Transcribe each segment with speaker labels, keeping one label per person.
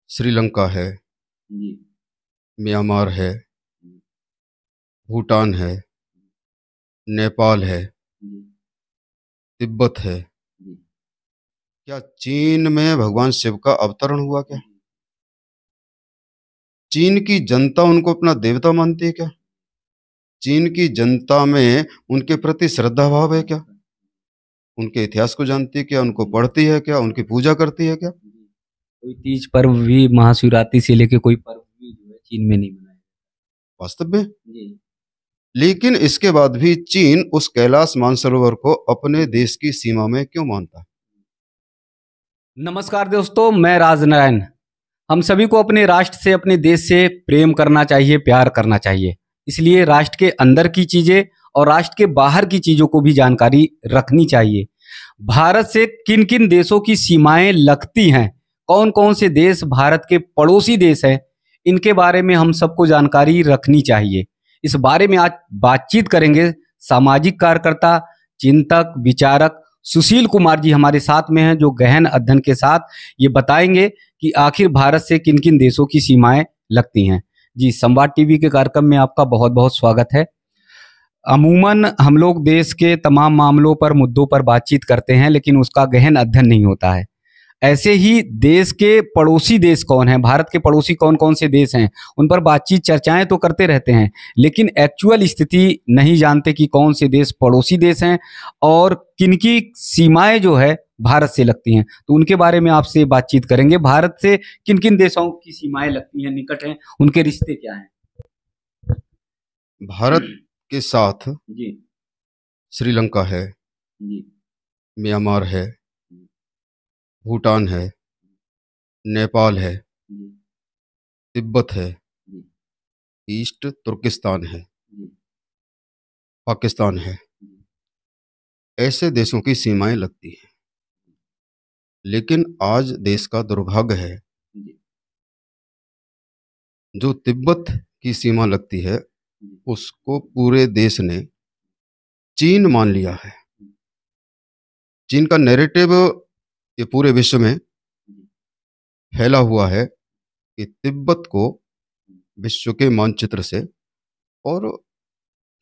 Speaker 1: श्रीलंका है,
Speaker 2: जी।
Speaker 1: म्यांमार है,
Speaker 2: जी।
Speaker 1: भूटान है, नेपाल है,
Speaker 2: जी।
Speaker 1: तिब्बत है।
Speaker 2: जी।
Speaker 1: क्या चीन में भगवान शिव का अवतरण हुआ क्या?
Speaker 2: जी।
Speaker 1: चीन की जनता उनको अपना देवता मानती है क्या? चीन की जनता में उनके प्रति श्रद्धा भाव है क्या? उनके इतिहास को जानती है क्या? उनको
Speaker 2: जी।
Speaker 1: पढ़ती है क्या? उनकी पूजा करती है क्या?
Speaker 2: जी। कोई तीज पर्व भी महाशिवरात्रि से लेके कोई पर्व भी जो है चीन में नहीं मनाया।
Speaker 1: वास्तव में।
Speaker 2: जी।
Speaker 1: लेकिन इसके बाद भी चीन उस कैलाश मानसरोवर को अपने देश की सीमा में क्यों मानता है?
Speaker 2: नमस्कार दोस्तों, मैं राजनारायण। हम सभी को अपने राष्ट्र से, अपने देश से प्रेम करना चाहिए, प्यार करना चाहिए। इसलिए राष्ट्र के अंदर की चीजें और राष्ट्र के बाहर की चीजों को भी जानकारी रखनी चाहिए। भारत से किन किन देशों की सीमाएं लगती हैं, कौन कौन से देश भारत के पड़ोसी देश हैं, इनके बारे में हम सबको जानकारी रखनी चाहिए। इस बारे में आज बातचीत करेंगे। सामाजिक कार्यकर्ता, चिंतक, विचारक सुशील कुमार जी हमारे साथ में हैं, जो गहन अध्ययन के साथ ये बताएंगे कि आखिर भारत से किन किन देशों की सीमाएं लगती हैं। जी, संवाद टीवी के कार्यक्रम में आपका बहुत बहुत स्वागत है। अमूमन हम लोग देश के तमाम मामलों पर, मुद्दों पर बातचीत करते हैं, लेकिन उसका गहन अध्ययन नहीं होता है। ऐसे ही देश के पड़ोसी देश कौन हैं, भारत के पड़ोसी कौन कौन से देश हैं, उन पर बातचीत, चर्चाएं तो करते रहते हैं, लेकिन एक्चुअल स्थिति नहीं जानते कि कौन से देश पड़ोसी देश हैं और किनकी सीमाएं जो है भारत से लगती हैं। तो उनके बारे में आपसे बातचीत करेंगे। भारत से किन किन देशों की सीमाएं लगती हैं, निकट हैं, उनके रिश्ते क्या हैं।
Speaker 1: भारत के साथ
Speaker 2: जी।
Speaker 1: श्रीलंका है,
Speaker 2: जी।
Speaker 1: म्यांमार है, भूटान है, नेपाल है,
Speaker 2: जी।
Speaker 1: तिब्बत है,
Speaker 2: जी।
Speaker 1: ईस्ट तुर्किस्तान है,
Speaker 2: जी।
Speaker 1: पाकिस्तान है।
Speaker 2: जी।
Speaker 1: ऐसे देशों की सीमाएं लगती हैं। लेकिन आज देश का दुर्भाग्य है,
Speaker 2: जी।
Speaker 1: जो तिब्बत की सीमा लगती है उसको पूरे देश ने चीन मान लिया है। चीन का नैरेटिव ये पूरे विश्व में फैला हुआ है कि तिब्बत को विश्व के मानचित्र से और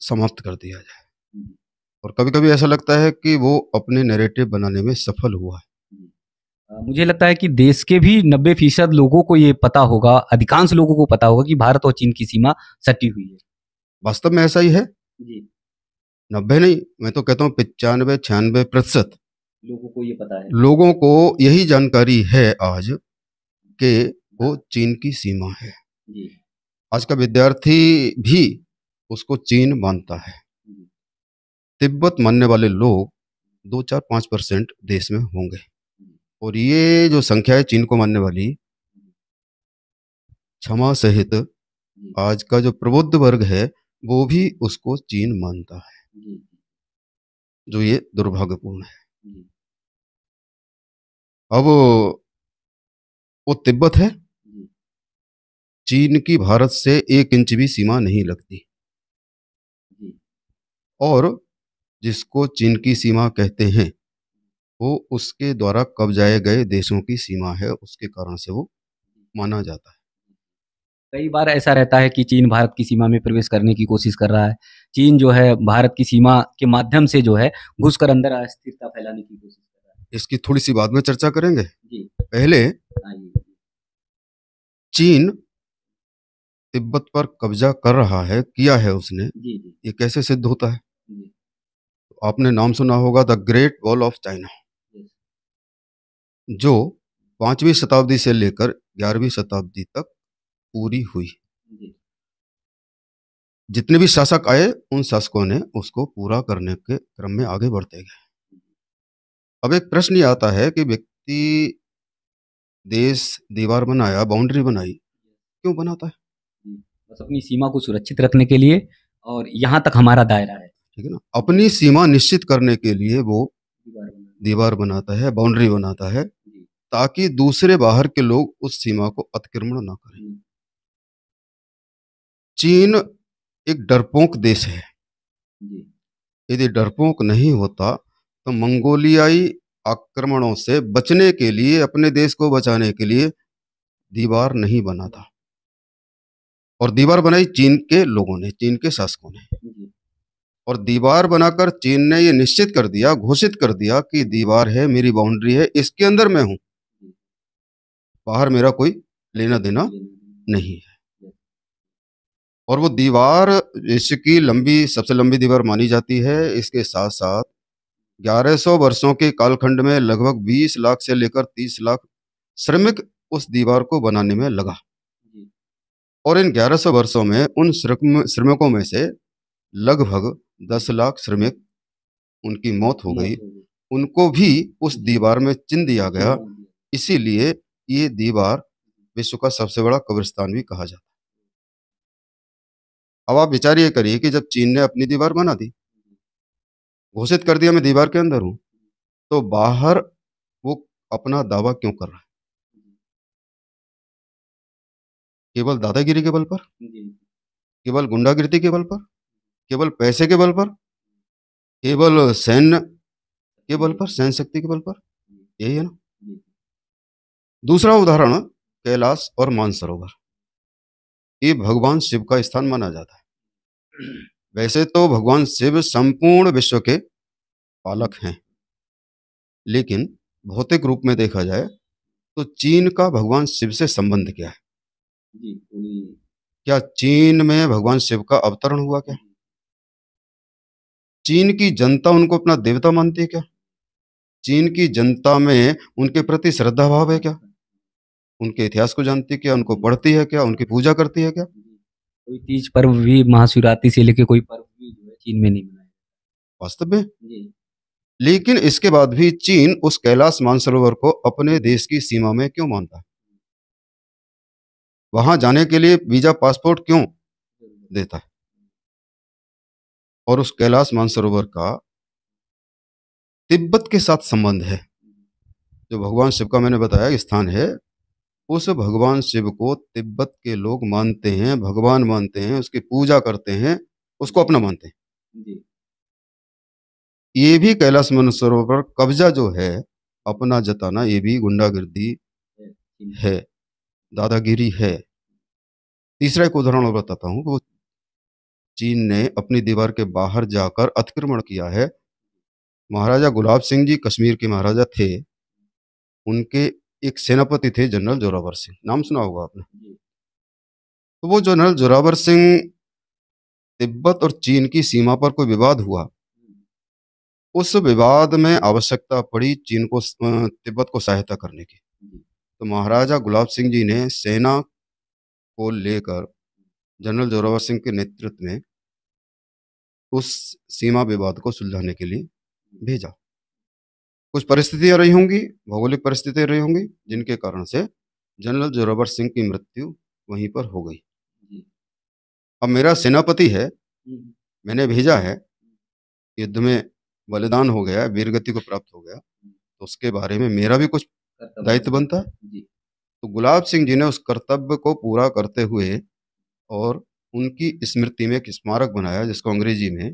Speaker 1: समाप्त कर दिया जाए। और कभी कभी ऐसा लगता है कि वो अपने नैरेटिव बनाने में सफल हुआ है।
Speaker 2: मुझे लगता है कि देश के भी 90% लोगों को ये पता होगा, अधिकांश लोगों को पता होगा कि भारत और चीन की सीमा सटी हुई है।
Speaker 1: वास्तव में ऐसा ही है।
Speaker 2: जी।
Speaker 1: 90 नहीं, मैं तो कहता हूँ 95-96%
Speaker 2: लोगों को ये पता है।
Speaker 1: लोगों को यही जानकारी है आज कि वो चीन की सीमा है।
Speaker 2: जी।
Speaker 1: आज का विद्यार्थी भी उसको चीन मानता है।
Speaker 2: जी।
Speaker 1: तिब्बत मानने वाले लोग 2-4-5% देश में होंगे। और ये जो संख्या है चीन को मानने वाली, क्षमा सहित
Speaker 2: जी।
Speaker 1: आज का जो प्रबुद्ध वर्ग है वो भी उसको चीन मानता है,
Speaker 2: जी।
Speaker 1: जो ये दुर्भाग्यपूर्ण है।
Speaker 2: जी।
Speaker 1: अब वो तिब्बत है,
Speaker 2: जी।
Speaker 1: चीन की भारत से 1 इंच भी सीमा नहीं लगती।
Speaker 2: जी।
Speaker 1: और जिसको चीन की सीमा कहते हैं वो उसके द्वारा कब्जाए गए देशों की सीमा है, उसके कारण से वो माना जाता है।
Speaker 2: कई बार ऐसा रहता है कि चीन भारत की सीमा में प्रवेश करने की कोशिश कर रहा है। चीन जो है भारत की सीमा के माध्यम से जो है घुसकर अंदर अस्थिरता फैलाने की कोशिश कर रहा
Speaker 1: इसकी थोड़ी सी बाद में चर्चा करेंगे।
Speaker 2: है। जी।
Speaker 1: पहले
Speaker 2: आइए।
Speaker 1: चीन तिब्बत पर कब्जा कर रहा है, किया है उसने,
Speaker 2: जी। जी।
Speaker 1: ये कैसे सिद्ध होता है?
Speaker 2: जी।
Speaker 1: आपने नाम सुना होगा the great wall of China,
Speaker 2: yes.
Speaker 1: जो 5वीं शताब्दी से लेकर 11वीं शताब्दी तक पूरी हुई।
Speaker 2: जी।
Speaker 1: जितने भी शासक आए उन शासकों ने उसको पूरा करने के क्रम में आगे बढ़ते गए। अब एक प्रश्न ये आता है कि व्यक्ति देश दीवार बनाया, बाउंड्री बनाई, क्यों बनाता है?
Speaker 2: जी। बस अपनी सीमा को सुरक्षित रखने के लिए, और यहाँ तक हमारा दायरा है।
Speaker 1: ठीक है ना, अपनी सीमा निश्चित करने के लिए वो
Speaker 2: दीवार बना।
Speaker 1: दीवार बनाता है, बाउंड्री बनाता है,
Speaker 2: जी।
Speaker 1: ताकि दूसरे बाहर के लोग उस सीमा को अतिक्रमण ना करें।
Speaker 2: जी।
Speaker 1: चीन एक डरपोक देश है।
Speaker 2: जी।
Speaker 1: यदि डरपोक नहीं होता तो मंगोलियाई आक्रमणों से बचने के लिए, अपने देश को बचाने के लिए दीवार नहीं बना था, और दीवार बनाई चीन के लोगों ने, चीन के शासकों ने। और दीवार बनाकर चीन ने ये निश्चित कर दिया, घोषित कर दिया कि दीवार है, मेरी बाउंड्री है, इसके अंदर मैं हूं, बाहर मेरा कोई लेना देना नहीं है। और वो दीवार इसकी सबसे लंबी दीवार मानी जाती है। इसके साथ साथ 1100 वर्षों के कालखंड में लगभग 20 लाख से लेकर 30 लाख श्रमिक उस दीवार को बनाने में लगा। और इन 1100 वर्षों में उन श्रमिकों में से लगभग 10 लाख श्रमिक, उनकी मौत हो गई, उनको भी उस दीवार में चिन दिया गया। इसीलिए ये दीवार विश्व का सबसे बड़ा कब्रिस्तान भी कहा जाता है। अब आप विचार ये करिए कि जब चीन ने अपनी दीवार बना दी, घोषित कर दिया मैं दीवार के अंदर हूं, तो बाहर वो अपना दावा क्यों कर रहा है? केवल दादागिरी के बल पर, केवल गुंडागिरी के बल पर, केवल पैसे के बल पर, केवल सैन्य के बल पर, सैन्य शक्ति के बल पर, यही है ना। दूसरा उदाहरण, कैलाश और मानसरोवर। ये भगवान शिव का स्थान माना जाता है। वैसे तो भगवान शिव संपूर्ण विश्व के पालक हैं, लेकिन भौतिक रूप में देखा जाए तो चीन का भगवान शिव से संबंध क्या है? क्या चीन में भगवान शिव का अवतरण हुआ क्या? चीन की जनता उनको अपना देवता मानती है क्या? चीन की जनता में उनके प्रति श्रद्धा भाव है क्या? उनके इतिहास को जानती है क्या? उनको पढ़ती है क्या? उनकी पूजा करती है क्या?
Speaker 2: कोई तीज पर्व भी, महाशिवरात्रि से लेके कोई पर्व भी जो है चीन में नहीं मनाया
Speaker 1: वास्तव में। लेकिन इसके बाद भी चीन उस कैलाश मानसरोवर को अपने देश की सीमा में क्यों मानता है? वहां जाने के लिए वीजा, पासपोर्ट क्यों देता है? और उस कैलाश मानसरोवर का तिब्बत के साथ संबंध है। जो भगवान शिव का मैंने बताया स्थान है, उस भगवान शिव को तिब्बत के लोग मानते हैं, भगवान मानते हैं, उसकी पूजा करते हैं, उसको अपना मानते हैं। ये भी कैलाश मानसरोवर पर कब्जा जो है, अपना जताना, ये भी गुंडागिर्दी है, दादागिरी है। तीसरा एक उदाहरण और बताता हूँ। वो चीन ने अपनी दीवार के बाहर जाकर अतिक्रमण किया है। महाराजा गुलाब सिंह जी कश्मीर के महाराजा थे, उनके एक सेनापति थे जनरल जोरावर सिंह, नाम सुना होगा आपने। तो वो जनरल जोरावर सिंह, तिब्बत और चीन की सीमा पर कोई विवाद हुआ, उस विवाद में आवश्यकता पड़ी चीन को, तिब्बत को सहायता करने की। तो महाराजा गुलाब सिंह जी ने सेना को लेकर जनरल जोरावर सिंह के नेतृत्व में उस सीमा विवाद को सुलझाने के लिए भेजा। कुछ परिस्थितियां रही होंगी, भौगोलिक परिस्थितियां रही होंगी, जिनके कारण से जनरल जोरावर सिंह की मृत्यु वहीं पर हो गई। अब मेरा सेनापति है, मैंने भेजा है, युद्ध में बलिदान हो गया, वीरगति को प्राप्त हो गया, तो उसके बारे में मेरा भी कुछ दायित्व बनता है। तो गुलाब सिंह जी ने उस कर्तव्य को पूरा करते हुए और उनकी स्मृति में एक स्मारक बनाया, जिसको अंग्रेजी में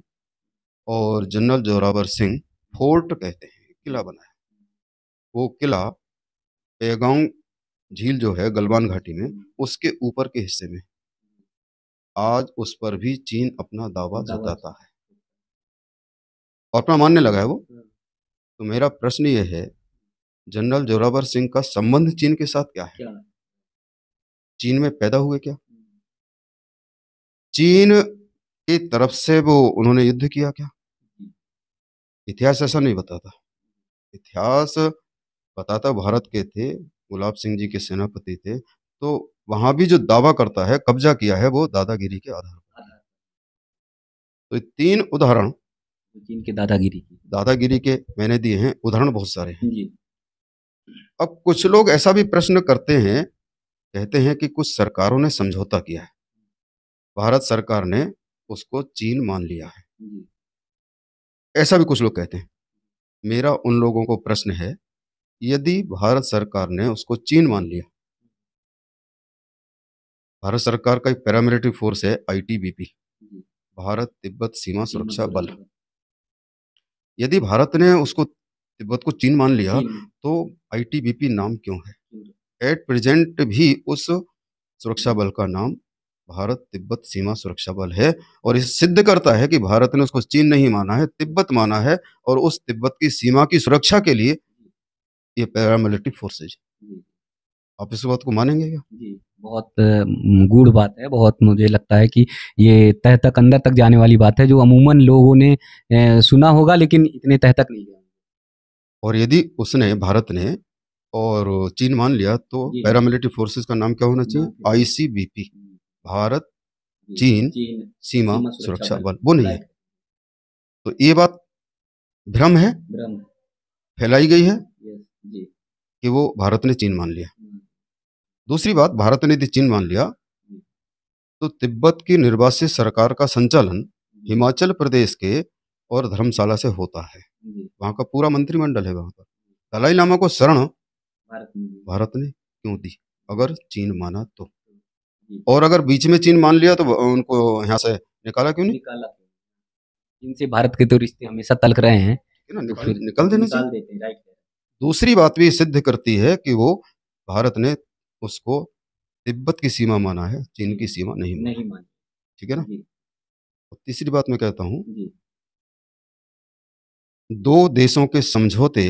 Speaker 1: और जनरल जोरावर सिंह फोर्ट कहते हैं, किला बनाया। वो किला पेगांग झील जो है गलवान घाटी में, उसके ऊपर के हिस्से में। आज उस पर भी चीन अपना दावा जताता है और अपना मानने लगा है वो। तो मेरा प्रश्न ये है, जनरल जोरावर सिंह का संबंध चीन के साथ क्या है? चीन में पैदा हुए क्या? चीन की तरफ से वो उन्होंने युद्ध किया क्या? इतिहास ऐसा नहीं बताता। इतिहास बताता भारत के थे, गुलाब सिंह जी के सेनापति थे। तो वहां भी जो दावा करता है, कब्जा किया है, वो दादागिरी के आधार पर। तो ये 3 उदाहरण
Speaker 2: चीन के दादागिरी
Speaker 1: के मैंने दिए हैं, उदाहरण बहुत सारे हैं। अब कुछ लोग ऐसा भी प्रश्न करते हैं, कहते हैं कि कुछ सरकारों ने समझौता किया है, भारत सरकार ने उसको चीन मान लिया है, ऐसा भी कुछ लोग कहते हैं। मेरा उन लोगों को प्रश्न है, यदि भारत सरकार ने उसको चीन मान लिया, भारत सरकार का एक पैरामिलिट्री फोर्स है ITBP, भारत तिब्बत सीमा सुरक्षा बल, यदि भारत ने उसको तिब्बत को चीन मान लिया, तो ITBP नाम क्यों है? एट प्रेजेंट भी उस सुरक्षा बल का नाम भारत तिब्बत सीमा सुरक्षा बल है, और इस सिद्ध करता है कि भारत ने उसको चीन नहीं माना है, तिब्बत माना है, और उस तिब्बत की सीमा की सुरक्षा के लिए ये पैरामिलिट्री फोर्सेज। आप इस बात को मानेंगे क्या?
Speaker 2: जी, बहुत गूढ़ बात है, बहुत मुझे लगता है कि ये तह तक अंदर तक जाने वाली बात है, जो अमूमन लोगों ने सुना होगा लेकिन इतने तह तक नहीं गया।
Speaker 1: और यदि उसने, भारत ने और चीन मान लिया तो
Speaker 2: जी।
Speaker 1: पैरामिलिट्री फोर्सेज का नाम क्या होना चाहिए? ICBP, भारत चीन सीमा सुरक्षा बल। वो नहीं है। तो ये बात भ्रम है, फैलाई गई है कि वो भारत ने चीन मान लिया। दूसरी बात, भारत ने यदि चीन मान लिया तो तिब्बत की निर्वासित सरकार का संचालन हिमाचल प्रदेश के और धर्मशाला से होता है। वहाँ का पूरा मंत्रिमंडल है वहाँ पर। दलाई लामा को शरण भारत ने क्यों दी अगर चीन माना तो? और अगर बीच में चीन मान लिया तो उनको यहाँ से निकाला क्यों नहीं?
Speaker 2: इनसे भारत के तो रिश्ते हमेशा तलक रहे हैं,
Speaker 1: है ना, निकल देना चाहिए। दूसरी बात भी सिद्ध करती है कि वो भारत ने उसको तिब्बत की सीमा माना है, चीन की सीमा नहीं माना। ठीक है ना। और तीसरी बात मैं कहता हूँ, दो देशों के समझौते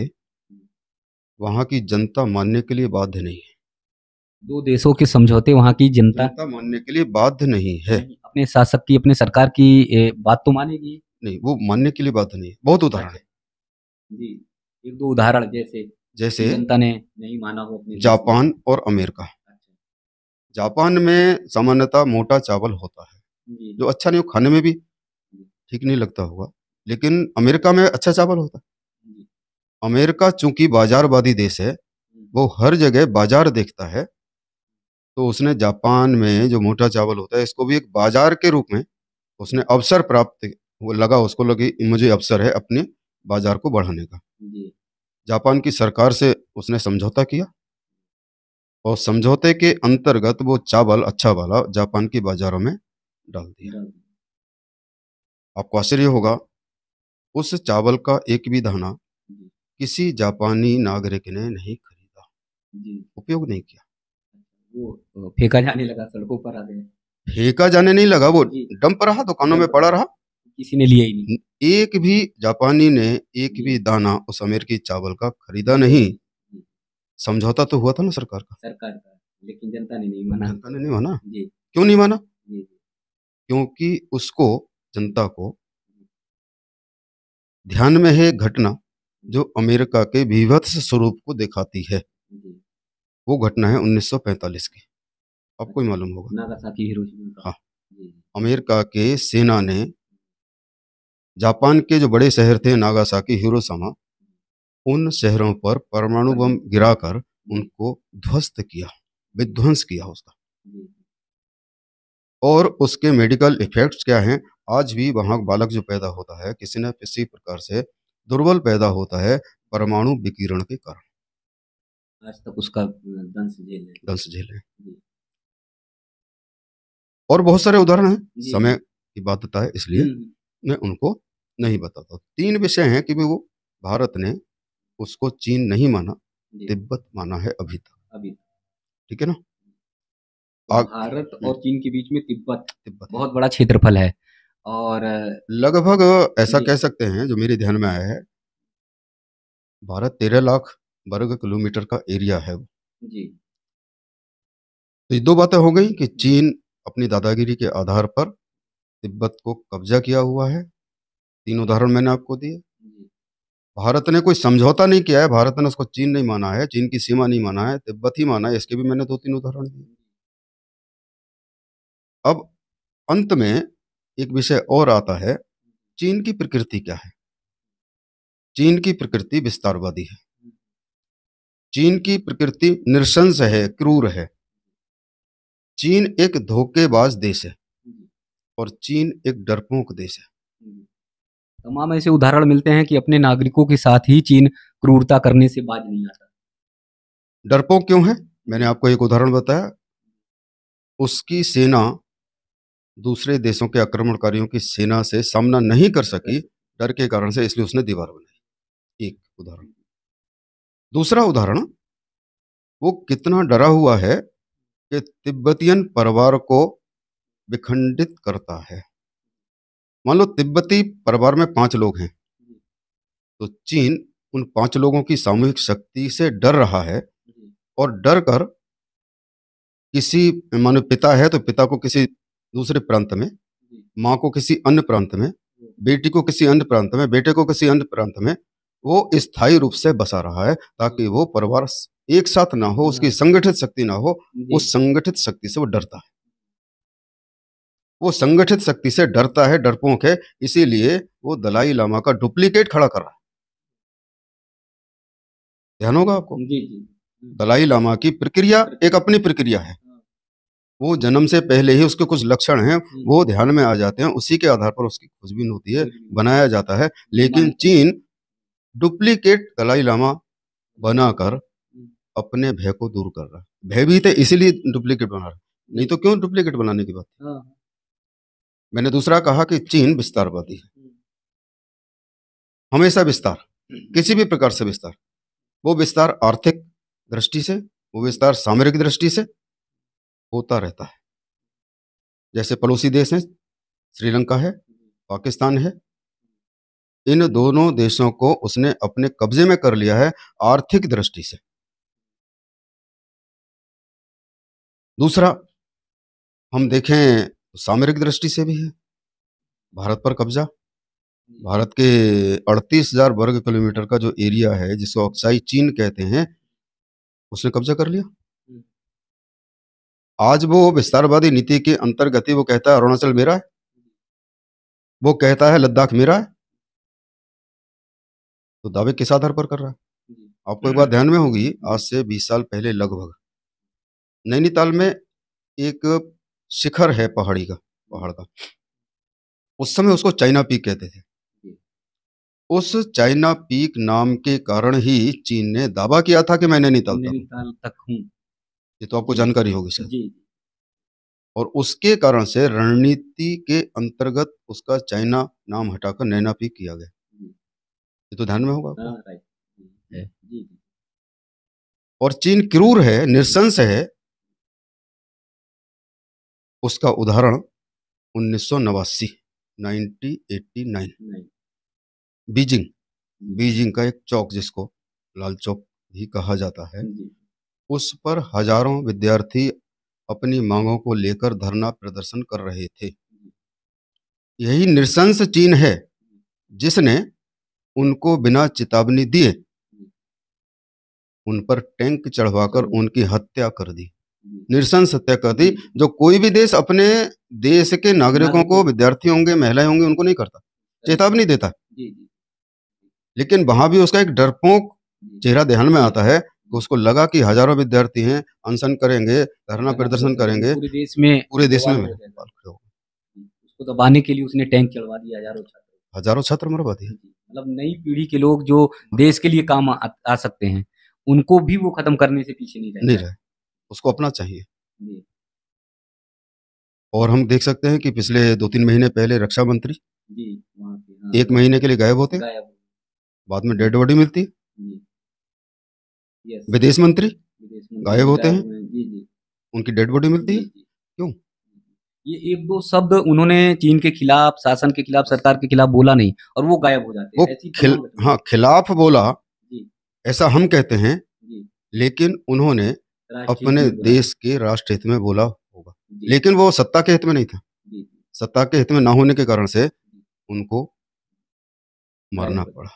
Speaker 1: वहां की जनता मानने के लिए बाध्य नहीं है।
Speaker 2: दो देशों के समझौते वहां की जनता
Speaker 1: मानने के लिए बाध्य नहीं है।
Speaker 2: अपने शासक की, अपने सरकार की बात तो मानेगी
Speaker 1: नहीं, वो मानने के लिए बाध्य नहीं है। बहुत उदाहरण है
Speaker 2: जी, एक दो उदाहरण जैसे जनता ने नहीं माना हो अपने
Speaker 1: जापान और अमेरिका। जापान में सामान्यतः मोटा चावल होता है जो अच्छा नहीं हो, खाने में भी ठीक नहीं लगता होगा, लेकिन अमेरिका में अच्छा चावल होता है। अमेरिका चूंकि बाजारवादी देश है, वो हर जगह बाजार देखता है, तो उसने जापान में जो मोटा चावल होता है इसको भी एक बाजार के रूप में उसने अवसर प्राप्त, वो लगा, उसको लगी मुझे अवसर है अपने बाजार को बढ़ाने का। जापान की सरकार से उसने समझौता किया और समझौते के अंतर्गत वो चावल अच्छा वाला जापान की बाजारों में डाल दिया। आपको आश्चर्य होगा, उस चावल का एक भी दाना किसी जापानी नागरिक ने नहीं खरीदा, उपयोग नहीं किया।
Speaker 2: वो फेंका जाने लगा, सड़कों पर आ गया।
Speaker 1: फेंका जाने नहीं लगा, वो डंप रहा, दुकानों में पड़ा रहा,
Speaker 2: किसी ने लिया ही नहीं।
Speaker 1: एक भी जापानी ने एक भी दाना उस अमेरिकी चावल का खरीदा नहीं। समझौता तो हुआ था ना सरकार का,
Speaker 2: लेकिन जनता ने नहीं माना।
Speaker 1: जनता ने नहीं माना। क्यों नहीं माना? क्योंकि उसको, जनता को ध्यान में है घटना जो अमेरिका के विभत्स स्वरूप को दिखाती है। वो घटना है 1945 की, आपको ही मालूम होगा,
Speaker 2: नागासाकी हिरोशिमा।
Speaker 1: हाँ, अमेरिका के सेना ने जापान के जो बड़े शहर थे नागासाकी, हिरोशिमा, उन शहरों पर परमाणु बम गिराकर उनको ध्वस्त किया, विध्वंस किया उसका। और उसके मेडिकल इफेक्ट्स क्या हैं? आज भी वहाँ बालक जो पैदा होता है किसी न किसी प्रकार से दुर्बल पैदा होता है परमाणु विकिरण के कारण।
Speaker 2: आज तक उसका दंश
Speaker 1: झेले। और बहुत सारे उदाहरण हैं, समय की बाध्यता है इसलिए मैं उनको नहीं बताता। 3 विषय हैं कि वो भारत ने उसको चीन नहीं माना, तिब्बत माना है अभी तक। ठीक है ना।
Speaker 2: भारत और चीन के बीच में तिब्बत बहुत बड़ा क्षेत्रफल है, और
Speaker 1: लगभग ऐसा कह सकते हैं, जो मेरे ध्यान में आया है, भारत 13 लाख वर्ग किलोमीटर का एरिया है वो। तो ये 2 बातें हो गई कि चीन अपनी दादागिरी के आधार पर तिब्बत को कब्जा किया हुआ है। 3 उदाहरण मैंने आपको दिए। भारत ने कोई समझौता नहीं किया है, भारत ने उसको चीन नहीं माना है, चीन की सीमा नहीं माना है, तिब्बत ही माना है, इसके भी मैंने 2-3 उदाहरण दिए। अब अंत में एक विषय और आता है, चीन की प्रकृति क्या है? चीन की प्रकृति विस्तारवादी है। चीन की प्रकृति नृशंस है, क्रूर है। चीन एक धोखेबाज देश है और चीन एक डरपोक देश है।
Speaker 2: तमाम ऐसे उदाहरण मिलते हैं कि अपने नागरिकों के साथ ही चीन क्रूरता करने से बाज नहीं आता।
Speaker 1: डरपोक क्यों है? मैंने आपको एक उदाहरण बताया, उसकी सेना दूसरे देशों के आक्रमणकारियों की सेना से सामना नहीं कर सकी डर के कारण से, इसलिए उसने दीवार बनाई। एक उदाहरण। दूसरा उदाहरण, वो कितना डरा हुआ है कि तिब्बतियन परिवार को विखंडित करता है। मान लो तिब्बती परिवार में 5 लोग हैं, तो चीन उन 5 लोगों की सामूहिक शक्ति से डर रहा है और डर कर किसी, मानो पिता है तो पिता को किसी दूसरे प्रांत में, माँ को किसी अन्य प्रांत में, बेटी को किसी अन्य प्रांत में, बेटे को किसी अन्य प्रांत में वो स्थायी रूप से बसा रहा है ताकि वो परिवार एक साथ ना हो, उसकी संगठित शक्ति ना हो। उस संगठित शक्ति से वो डरता है, वो संगठित शक्ति से डरता है, डरपोक है, इसीलिए वो दलाई लामा का डुप्लीकेट खड़ा कर रहा है। ध्यान होगा आपको, दलाई लामा की प्रक्रिया एक अपनी प्रक्रिया है। वो जन्म से पहले ही उसके कुछ लक्षण हैं, वो ध्यान में आ जाते हैं, उसी के आधार पर उसकी खोजबीन होती है, बनाया जाता है। लेकिन चीन डुप्लीकेट दलाई लामा बनाकर अपने भय को दूर कर रहा है। भयभीत है इसीलिए डुप्लीकेट बना रहा है, नहीं तो क्यों डुप्लीकेट बनाने की बात। मैंने दूसरा कहा कि चीन विस्तारवादी है, हमेशा विस्तार, किसी भी प्रकार से विस्तार, वो विस्तार आर्थिक दृष्टि से, वो विस्तार सामरिक दृष्टि से होता रहता है। जैसे पड़ोसी देश हैं, श्रीलंका है, पाकिस्तान है, इन दोनों देशों को उसने अपने कब्जे में कर लिया है आर्थिक दृष्टि से। दूसरा हम देखें तो सामरिक दृष्टि से भी है, भारत पर कब्जा। भारत के 38,000 वर्ग किलोमीटर का जो एरिया है जिसको अक्साई चीन कहते हैं, उसने कब्जा कर लिया। आज वो विस्तारवादी नीति के अंतर्गत ही वो कहता है अरुणाचल मेरा है, वो कहता है लद्दाख मेरा है, तो दावे किस आधार पर कर रहा है। आपको एक बात ध्यान में होगी, आज से 20 साल पहले लगभग नैनीताल में एक शिखर है पहाड़ का, उस समय उसको चाइना पीक कहते थे। उस चाइना पीक नाम के कारण ही चीन ने दावा किया था कि मैं नैनीताल तक हूँ। ये तो आपको जानकारी होगी शायद। और उसके कारण से रणनीति के अंतर्गत उसका चाइना नाम हटाकर नैना पीक किया गया। ये तो ध्यान में होगा आपको। और चीन क्रूर है, निरसंस है, उसका उदाहरण 1989 बीजिंग का एक चौक जिसको लाल चौक भी कहा जाता है, उस पर हजारों विद्यार्थी अपनी मांगों को लेकर धरना प्रदर्शन कर रहे थे। यही नृशंस चीन है जिसने उनको बिना चेतावनी दिए उन पर टैंक चढ़वाकर उनकी हत्या कर दी, नृशंस हत्या कर दी। जो कोई भी देश अपने देश के नागरिकों को, विद्यार्थी होंगे, महिलाएं होंगी, उनको नहीं करता, चेतावनी देता। लेकिन वहां भी उसका एक डरपोक चेहरा ध्यान में आता है कि उसको लगा कि हजारों विद्यार्थी हैं, अनशन करेंगे, धरना प्रदर्शन करेंगे, पूरे देश में
Speaker 2: उसको दबाने के लिए उसने टैंक चढ़वा दिया,
Speaker 1: हजारों छात्र मरवा दिए।
Speaker 2: मतलब नई पीढ़ी के लोग जो देश के लिए काम आ सकते हैं, उनको भी वो खत्म करने से पीछे नहीं रहे।
Speaker 1: उसको अपना चाहिए। और हम देख सकते हैं कि पिछले 2-3 महीने पहले रक्षा मंत्री 1 महीने के लिए गायब होते, बाद में डेड बॉडी मिलती। विदेश मंत्री गायब होते हैं, उनकी डेड बॉडी मिलती है। क्यों?
Speaker 2: ये 1-2 शब्द उन्होंने चीन के खिलाफ, शासन के खिलाफ, सरकार के खिलाफ बोला नहीं और वो गायब हो जाते हैं।
Speaker 1: वो खिलाफ बोला ऐसा हम कहते हैं, लेकिन उन्होंने अपने देश के राष्ट्र हित में बोला होगा, लेकिन वो सत्ता के हित में नहीं था। सत्ता के हित में ना होने के कारण से उनको मरना पड़ा।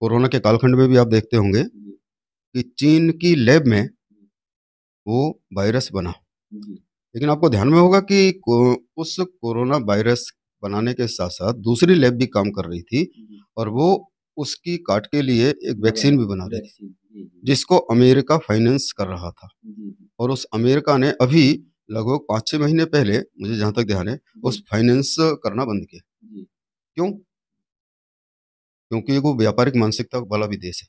Speaker 1: कोरोना के कालखंड में भी आप देखते होंगे कि चीन की लैब में वो वायरस बना, लेकिन आपको ध्यान में होगा कि उस कोरोना वायरस बनाने के साथ साथ दूसरी लैब भी काम कर रही थी और वो उसकी काट के लिए एक वैक्सीन भी बना रही थी जिसको अमेरिका फाइनेंस कर रहा था। और उस अमेरिका ने अभी लगभग 5-6 महीने पहले, मुझे जहाँ तक ध्यान है, उस फाइनेंस करना बंद किया। क्यों? क्योंकि वो व्यापारिक मानसिकता वाला भी देश है।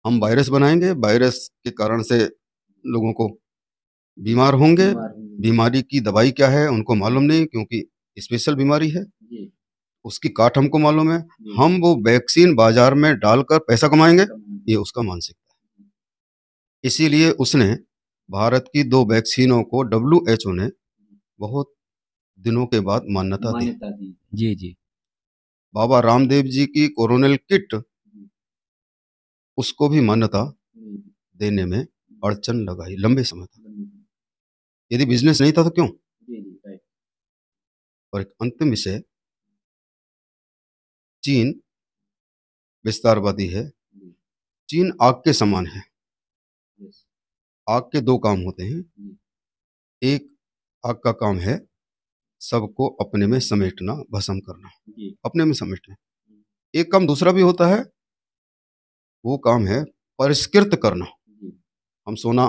Speaker 1: हम वायरस बनाएंगे, वायरस के कारण से लोगों को बीमार होंगे, बीमारी की दवाई क्या है उनको मालूम नहीं, क्योंकि स्पेशल बीमारी है, उसकी काट हमको मालूम है, हम वो वैक्सीन बाजार में डालकर पैसा कमाएंगे, ये उसका मानसिकता है। इसीलिए उसने भारत की 2 वैक्सीनों को WHO ने बहुत दिनों के बाद मान्यता दी।
Speaker 2: जी, जी।
Speaker 1: बाबा रामदेव जी की कोरोनिल किट, उसको भी मान्यता देने में अड़चन लगाई लंबे समय तक। यदि बिज़नेस नहीं था तो क्यों? और एक अंतिम विषय, चीन विस्तारवादी है। चीन आग के समान है। आग के 2 काम होते हैं। एक आग का काम है सबको अपने में समेटना, भस्म करना, अपने में समेटना। एक काम दूसरा भी होता है, वो काम है परिष्कृत करना। हम सोना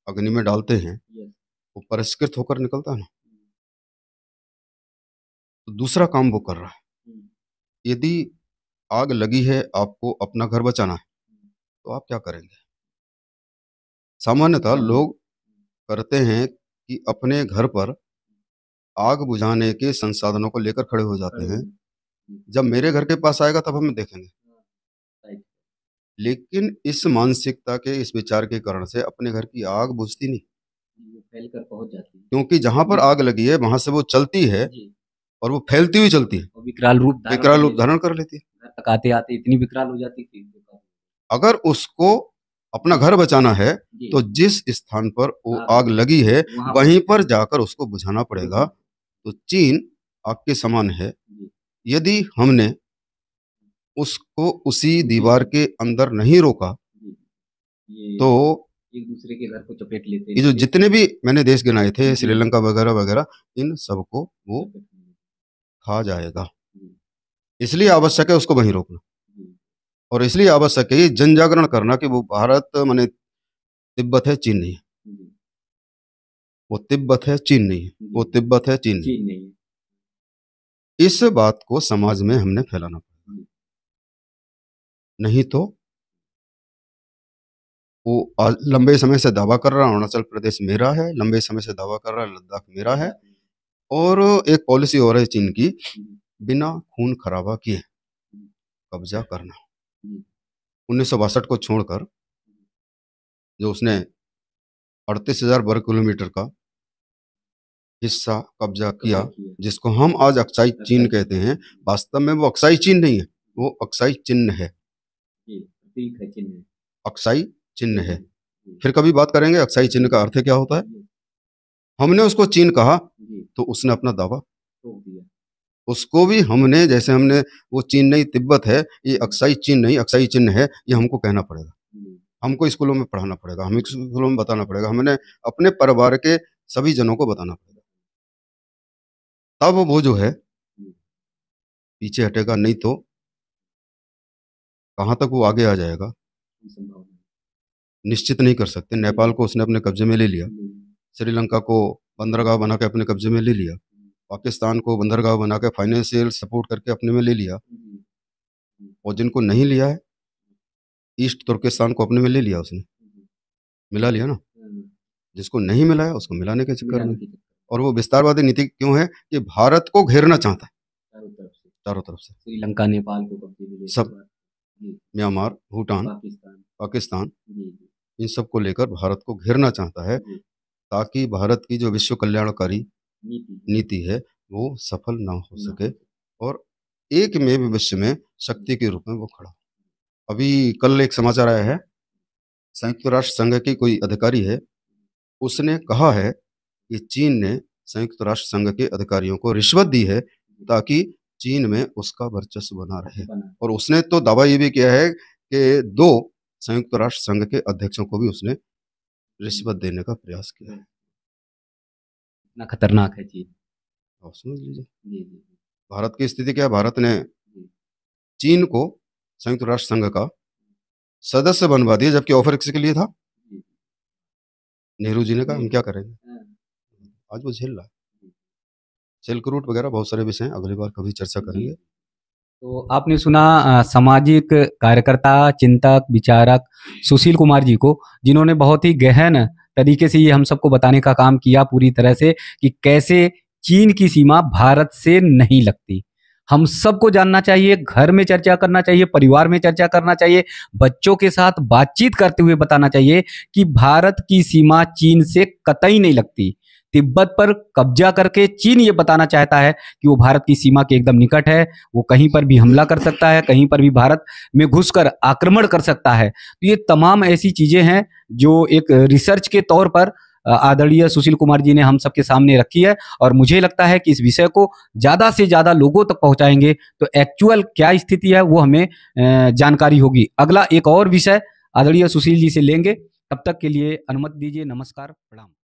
Speaker 1: अग्नि में डालते हैं, वो परिष्कृत होकर निकलता है ना। तो दूसरा काम वो कर रहा है। यदि आग लगी है, आपको अपना घर बचाना है, तो आप क्या करेंगे? सामान्यतः लोग करते हैं कि अपने घर पर आग बुझाने के संसाधनों को लेकर खड़े हो जाते हैं। जब मेरे घर के पास आएगा तब हम देखेंगे। लेकिन इस मानसिकता के, इस विचार के कारण से अपने घर की आग बुझती नहीं,
Speaker 2: फैल कर पहुंच जाती है।
Speaker 1: क्योंकि जहां पर आग लगी है वहां से वो चलती है और वो फैलती हुई चलती है,
Speaker 2: विकराल रूप
Speaker 1: धारण कर लेती है।
Speaker 2: घर तक आते आते इतनी विकराल हो जाती थी।
Speaker 1: अगर उसको अपना घर बचाना है तो जिस स्थान पर वो आग लगी है वहीं पर जाकर उसको बुझाना पड़ेगा। तो चीन आग के समान है। यदि हमने उसको उसी दीवार के अंदर नहीं रोका तो
Speaker 2: एक दूसरे के घर को चपेट लेते।
Speaker 1: ये जो जितने भी मैंने देश गिनाए थे, श्रीलंका वगैरह वगैरह, इन सबको वो खा जाएगा। इसलिए आवश्यक है उसको वहीं रोकना, और इसलिए आवश्यक है ये जन जागरण करना कि वो भारत माने तिब्बत है, चीन नहीं है। वो तिब्बत है, चीन नहीं है। वो तिब्बत है, चीन नहीं है। इस बात को समाज में हमने फैलाना पड़ेगा, नहीं तो वो लंबे समय से दावा कर रहा है अरुणाचल प्रदेश मेरा है, लंबे समय से दावा कर रहा है लद्दाख मेरा है, और एक पॉलिसी और है चीन की, बिना खून खराबा किए कब्जा करना। 1962 को छोड़कर जो उसने 38,000 वर्ग किलोमीटर का हिस्सा कब्जा किया, जिसको हम आज अक्साई चीन कहते हैं, वास्तव में वो अक्साई चीन नहीं है, वो अक्साई चिन्ह है। अक्साई चिन्ह है। फिर कभी बात करेंगे अक्साई चिन्ह का अर्थ क्या होता है। हमने उसको चीन कहा तो उसने अपना दावा उसको भी हमने, जैसे हमने वो चीन नहीं तिब्बत है, ये अक्साई चीन नहीं अक्साई चिन्ह है, ये हमको कहना पड़ेगा। हमको स्कूलों में पढ़ाना पड़ेगा, हमें स्कूलों में बताना पड़ेगा, हमने अपने परिवार के सभी जनों को बताना पड़ेगा, तब वो जो है पीछे हटेगा। नहीं तो कहाँ तक वो आगे आ जाएगा निश्चित नहीं कर सकते। नेपाल को उसने अपने कब्जे में ले लिया, श्रीलंका को बंदरगाह बना के अपने कब्जे में ले लिया, पाकिस्तान को बंदरगाह बना के फाइनेंशियल सपोर्ट करके अपने में ले लिया, और जिनको नहीं लिया है ईस्ट तुर्किस्तान को अपने में ले लिया, उसने मिला लिया ना। जिसको नहीं मिला है उसको मिलाने के चक्कर में। और वो विस्तारवादी नीति क्यों है कि भारत को घेरना चाहता है चारों तरफ से।
Speaker 2: श्रीलंका, नेपाल को
Speaker 1: सब, म्यांमार, भूटान, पाकिस्तान, इन सब को लेकर भारत को घेरना चाहता है, ताकि भारत की जो विश्व कल्याणकारी नीति है वो सफल ना हो सके और एक में भी विश्व में शक्ति के रूप में वो खड़ा। अभी कल एक समाचार आया है, संयुक्त राष्ट्र संघ की कोई अधिकारी है, उसने कहा है कि चीन ने संयुक्त राष्ट्र संघ के अधिकारियों को रिश्वत दी है ताकि चीन में उसका वर्चस्व बना रहे। और उसने तो दावा ये भी किया है कि 2 संयुक्त राष्ट्र संघ के अध्यक्षों को भी उसने रिश्वत देने का प्रयास किया है।
Speaker 2: इतना खतरनाक है चीन,
Speaker 1: आप समझ लीजिए भारत की स्थिति क्या है। भारत ने चीन को संयुक्त राष्ट्र संघ का सदस्य बनवा दिया, जबकि ऑफर किसके लिए था? नेहरू जी ने कहा हम क्या करेंगे। आज वो झेल रहा है। सिल्क रूट वगैरह बहुत सारे विषय हैं, अगली बार कभी चर्चा करेंगे।
Speaker 2: तो आपने सुना सामाजिक कार्यकर्ता, चिंतक, विचारक सुशील कुमार जी को, जिन्होंने बहुत ही गहन तरीके से ये हम सबको बताने का काम किया पूरी तरह से कि कैसे चीन की सीमा भारत से नहीं लगती। हम सबको जानना चाहिए, घर में चर्चा करना चाहिए, परिवार में चर्चा करना चाहिए, बच्चों के साथ बातचीत करते हुए बताना चाहिए कि भारत की सीमा चीन से कतई नहीं लगती। तिब्बत पर कब्जा करके चीन ये बताना चाहता है कि वो भारत की सीमा के एकदम निकट है, वो कहीं पर भी हमला कर सकता है, कहीं पर भी भारत में घुसकर आक्रमण कर सकता है। तो ये तमाम ऐसी चीजें हैं जो एक रिसर्च के तौर पर आदरणीय सुशील कुमार जी ने हम सबके सामने रखी है, और मुझे लगता है कि इस विषय को ज़्यादा से ज़्यादा लोगों तक पहुंचाएंगे तो एक्चुअल क्या स्थिति है वो हमें जानकारी होगी। अगला एक और विषय आदरणीय सुशील जी से लेंगे, तब तक के लिए अनुमति दीजिए। नमस्कार, प्रणाम।